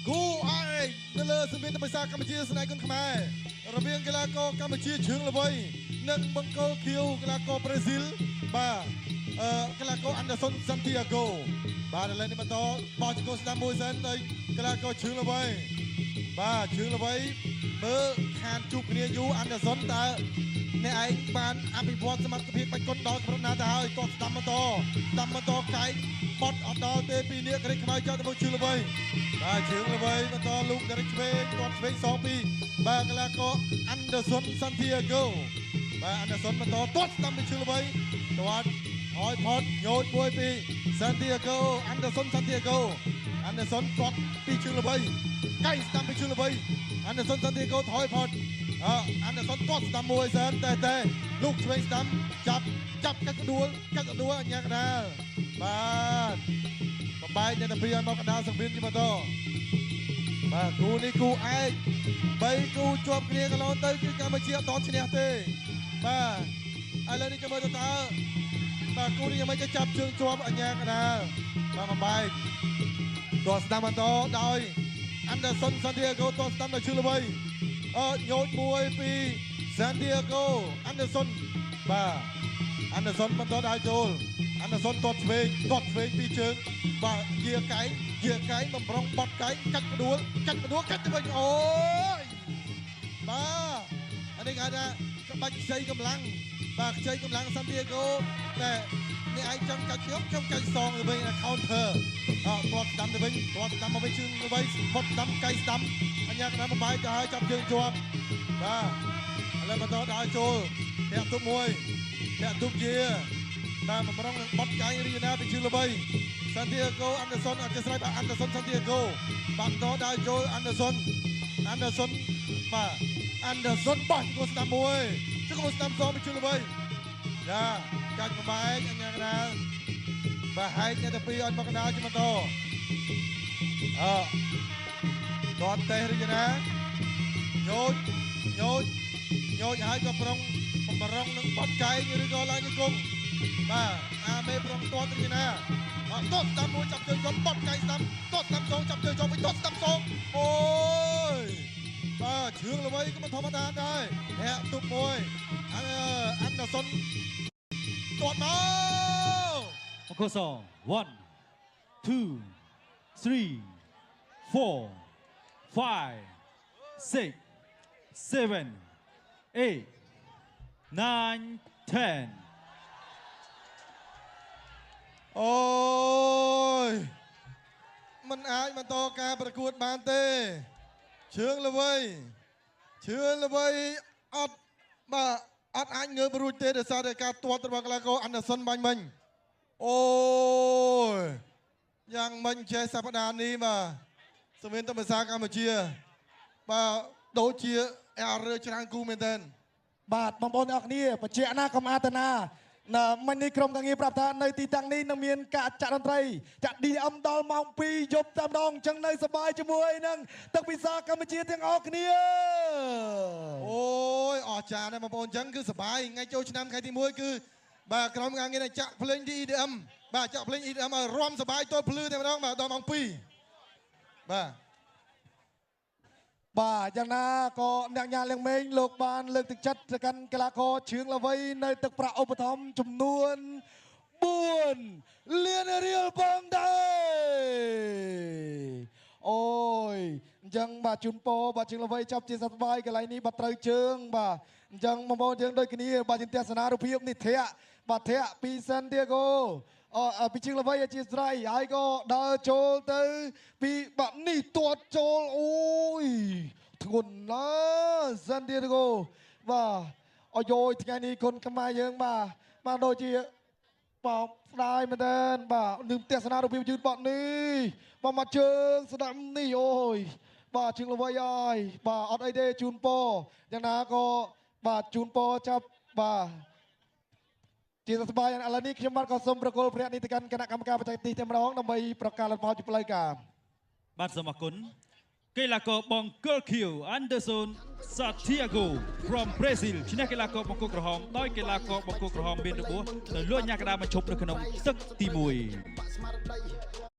គូឯកនៅលើសង្វៀនបិសាកម្ពុជាស្នេហ៍គុនខ្មែររវាងកីឡាករកម្ពុជាជើងល្បីនិងបង្គោលខៀវកីឡាករប្រេស៊ីលបាទកីឡាករ Anderson Santiago បាទឥឡូវនេះបន្តបោះជង្គង់ស្ដាំមួយសិនទៅកីឡាករជើងល្បីបាទជើងល្បីមើលខានជួបគ្នាយូរ Anderson តើអ្នកឯងបានអភិវឌ្ឍសមត្ថភាពបាច់គុនដល់កម្រិតណាទៅហើយគាត់ស្ដាំបន្តកាយបត់អត់ដល់ទេពីនេះក្រិចខ្មៅចោលទៅជើងល្បីបាទជើងល្បីបន្តលូកដល់ឆ្វេងគាត់ឆ្វេងសងពីបាទកីឡាករ Anderson Santiago បាទ Anderson បន្តទាត់ស្ដាំពីជើងល្បីទាត់ហើយផុតញោចមួយពី Santiago Anderson Santiago Anderson ទាត់ពីជើងល្បីកៃស្ដាំពីជើងល្បី Anderson Santiago ថយផុតAnderson ទាត់ស្ដាំមួយសិនតែលូកឆ្វេងស្ដាំចាប់កាច់ក្ដួលអញ្ញាកដាលបាទបបែកនៅទៅពីឲ្យមកកដាលសង្វៀនជាបន្តបាទគូនេះគូឯក3គូជាប់គ្នាកន្លងទៅគឺកម្ពុជាអត់តឈ្នះទេបាទឥឡូវនេះចាំមើលទៅតើបាទគូនេះយ៉ាងម៉េចទៅចាប់ជើងជាប់អញ្ញាកដាលបាទបបែកទាត់ស្ដាំបន្តដោយ Anderson Santiago ទាត់ស្ដាំដល់ជើងល្បីញោចមួយពី Santiago Anderson បាទ Anderson បន្តដើរចូល Anderson ទាត់ឆ្វេងពីជើងបាទយាកែងបំរុងបត់កែងកាច់ផ្ដួលកាច់ទៅវិញអូយបាទអានេះគេថាក្បាច់ខ្ចីកម្លាំងបាទខ្ចីកម្លាំង Santiago តែអ្នកឯងចង់កាច់ខ្ញុំកាច់សងទៅវិញ counter ទាត់ស្ដាំទៅវិញទាត់ស្ដាំមកវិញជើងទៅវិញបត់ស្ដាំកៃស្ដាំអញ្ញាកណ្ដាលបំបាយទៅហើយចាប់ជើងជាប់បាទឥឡូវបន្តដើរចូលធាក់ទុកមួយធាក់ទុកជាបាទបំរុងនឹងបត់កែងរីណាពីជើងល្បី Santiago Anderson អត់ចេះស្រ័យបាទ Anderson Santiago បាទបន្តដើរចូល Anderson បាទ Anderson បោះជង្គង់ស្ដាំមួយជង្គង់ស្ដាំសងពីជើងល្បីចាកាច់បំបែកអញ្ញាកណ្ដាលបាទហែកអ្នកទៅពីឲ្យមកកណ្ដាលជាបន្តគាត់តេះរីណាញោចហើយក៏ប្រុងបំរុងនឹងបត់កែងឬក៏ឡើងជង្គង់បាទអាមេប្រុងទាត់រីណាទាត់ស្ដាំមួយចាប់ជើងជាប់បត់កែងស្ដាំទាត់ស្ដាំសងចាប់ជើងជាប់វិញទាត់ស្ដាំសងអូយបាទជើងល្បីក៏មិនធម្មតាដែរធាក់ទុកមួយ Anderson ទាត់មកមកសង1 2 3 4 5 6 7 8 9 10អូយមិនអាចបន្តការប្រកួតបានទេជើងល្បីអត់អាចងើបរួចទេដោយសារតែការទាត់របស់កីឡាករ Anderson បាញ់មិញអូយយ៉ាងមិញចេះសប្តាហ៍នេះបាទសង្វៀនបិសាកម្ពុជាបាទដូចជាអារើច្រើនគូមែនទែនបាទបងប្អូនអ្នកគ្នាបច្ចៈណាកុំអាទនាមិញនេះក្រុមការងារប្រាប់ថានៅទីតាំងនេះនឹងមានការចាក់តន្ត្រីចាក់ DM ដល់ម៉ោង2យប់តែម្ដងអញ្ចឹងនៅសប្បាយជាមួយនឹងទឹកពិសាកម្ពុជាទាំងអស់គ្នាអូយអស្ចារ្យណាស់បងប្អូនអញ្ចឹងគឺសប្បាយថ្ងៃចូលឆ្នាំខែទី1គឺបាទក្រុមការងារចាក់ភ្លេង EDM បាទចាក់ភ្លេង EDM ឲ្យរំសប្បាយទល់ភ្លឺតែម្ដងបាទដល់ម៉ោង2បាទយ៉ាងណាក៏អ្នកញ៉ាលៀងមេងលោកបានលើកទឹកចិត្តទៅកាន់កីឡាករជើងល្បីនៅទឹកប្រាក់ឧបត្ថម្ភចំនួន4លានរៀលផងដែរអូយអញ្ចឹងបាទជូនពរបាទជើងល្បីចាប់ជាសប្បាយកន្លែងនេះបាទត្រូវជើងបាទអញ្ចឹងបងប្អូនយើងដូចគ្នាបាទជាទស្សនារូបភាពនេះធាក់ពី Santiago ពីជើងល្បីអធិស្ឋានហើយក៏ដើរចូលទៅពីបាក់នេះទាត់ចូលអូយធ្ងន់ណាស់ Santiago បាទអយោយថ្ងៃនេះគុនខ្មែរយើងបាទដូចជាបោកស្ដាយមែនទែនបាទនឹងទស្សនារូបភាពយឺតបាត់នេះបាទមកជើងស្ដាំនេះអូយបាទជើងល្បីហើយបាទអត់អីទេជូនពរយ៉ាងណាក៏បាទជូនពរចាប់បាទជាសប្បាយឥឡូវនេះខ្ញុំបាទក៏សូមប្រគល់ព្រះនេះទៅកាន់គណៈកម្មការបច្ចេកទេសតែម្ដងដើម្បីប្រកាសលទ្ធផលជាផ្លូវការបាទសូមអរគុណកីឡាករបង្គោលខៀវ Anderson Santiago from Brazil ឈ្នះកីឡាករបង្គោលក្រហមដោយកីឡាករបង្គោលក្រហមមានរបួសទៅលួចញ៉ាកដាបញ្ឈប់នៅក្នុងទឹកទី1